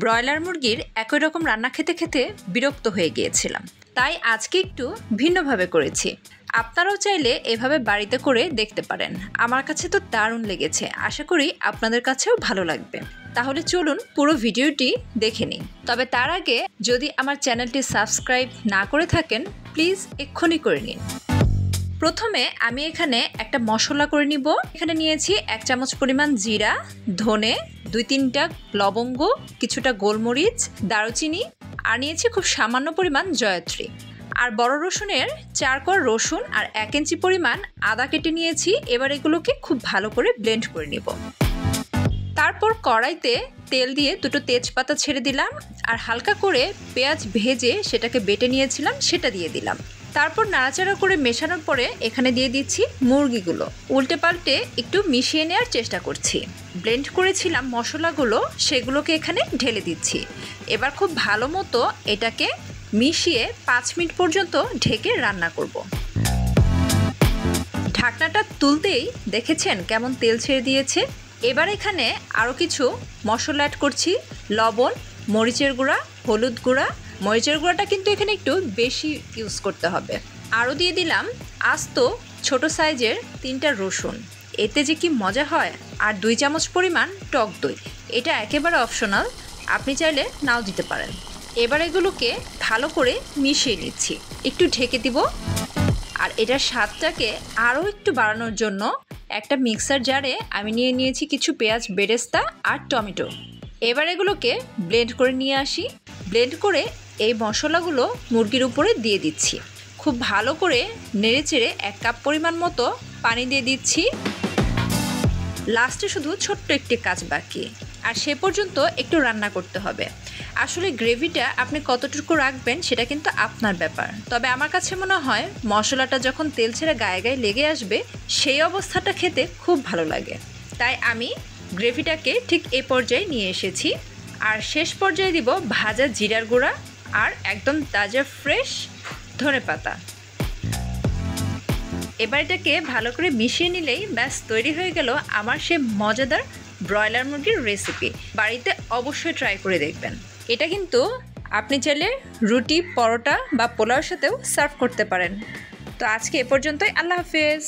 Broiler মুরগির একই রকম রান্না খেতে খেতে বিরক্ত হয়ে গিয়েছিলাম, তাই আজকে একটু ভিন্নভাবে করেছি। আপনারাও চাইলে এভাবে বাড়িতে করে দেখতে পারেন। আমার কাছে তো দারুণ লেগেছে, আশা করি আপনাদের কাছেও ভালো লাগবে। তাহলে চলুন পুরো ভিডিওটি দেখে নিন। তবে তার আগে যদি আমার চ্যানেলটি সাবস্ক্রাইব না করে থাকেন, প্লিজ এক্ষুনি করে নিন। প্রথমে আমি এখানে একটা মশলা করে নিব। এখানে নিয়েছি 1 চামচ পরিমাণ জিরা, ধনে, 2-3টা লবঙ্গ, কিছুটা গোলমরিচ, দারুচিনি, আর নিয়েছি খুব সামান্য পরিমাণ জয়ত্রী। আর বড় রসুনের 4 কোয়া রসুন আর 1 ইঞ্চি পরিমাণ আদা কেটে নিয়েছি। এবার এগুলোকে খুব ভালো করে ব্লেন্ড করে নিব। তারপর কড়াইতে তেল দিয়ে 2টো তেজপাতা ছেড়ে দিলাম, আর হালকা করে পেঁয়াজ ভেজে সেটাকে বেটে নিয়েছিলাম সেটা দিয়ে দিলাম। তারপর নাড়াচাড়া করে মেশানোর পরে এখানে দিয়ে দিচ্ছি মুরগিগুলো। উল্টে পাল্টে একটু মিশিয়ে নেওয়ার চেষ্টা করছি। ব্লেন্ড করেছিলাম মশলাগুলো, সেগুলোকে এখানে ঢেলে দিচ্ছি। এবার খুব ভালো মতো এটাকে মিশিয়ে 5 মিনিট পর্যন্ত ঢেকে রান্না করব। ঢাকনাটা তুলতেই দেখেছেন কেমন তেল ছেড়ে দিয়েছে। এবার এখানে আরও কিছু মশলা অ্যাড করছি। লবণ, মরিচের গুঁড়া, হলুদ গুঁড়া। মরিচের গুঁড়াটা কিন্তু এখানে একটু বেশি ইউজ করতে হবে। আরও দিয়ে দিলাম আস্ত ছোট সাইজের 3টা রসুন। এতে যে কি মজা হয়। আর 2 চামচ পরিমাণ টক দই। এটা একেবারে অপশনাল, আপনি চাইলে নাও দিতে পারেন। এবার এগুলোকে ভালো করে মিশিয়ে নিচ্ছি। একটু ঢেকে দিব। আর এটার স্বাদটাকে আরও একটু বাড়ানোর জন্য একটা মিক্সার জারে আমি নিয়েছি কিছু পেঁয়াজ বেরেস্তা আর টমেটো। এবার এগুলোকে ব্লেন্ড করে নিয়ে আসি। ব্লেন্ড করে এই মশলাগুলো মুরগির উপরে দিয়ে দিচ্ছি। খুব ভালো করে নেড়েচেড়ে 1 কাপ পরিমাণ মতো পানি দিয়ে দিচ্ছি। লাস্টে শুধু ছোট্ট একটি কাজ বাকি, আর সে পর্যন্ত একটু রান্না করতে হবে। আসলে গ্রেভিটা আপনি কতটুকু রাখবেন সেটা কিন্তু আপনার ব্যাপার। তবে আমার কাছে মনে হয় মশলাটা যখন তেল ছেড়ে গায়ে গায়ে লেগে আসবে, সেই অবস্থাটা খেতে খুব ভালো লাগে। তাই আমি গ্রেভিটাকে ঠিক এই পর্যায়ে নিয়ে এসেছি। আর শেষ পর্যায়ে দিব ভাজা জিরার গুঁড়া আর একদম তাজা ফ্রেশ ধনেপাতা। এবার এটাকে ভালো করে মিশিয়ে নিলেই ব্যাস তৈরি হয়ে গেল আমার সে মজাদার ব্রয়লার মুরগির রেসিপি। বাড়িতে অবশ্যই ট্রাই করে দেখবেন। এটা কিন্তু আপনি চাইলে রুটি, পরোটা বা পোলাওর সাথেও সার্ভ করতে পারেন। তো আজকে এ পর্যন্তই। আল্লাহ হাফেজ।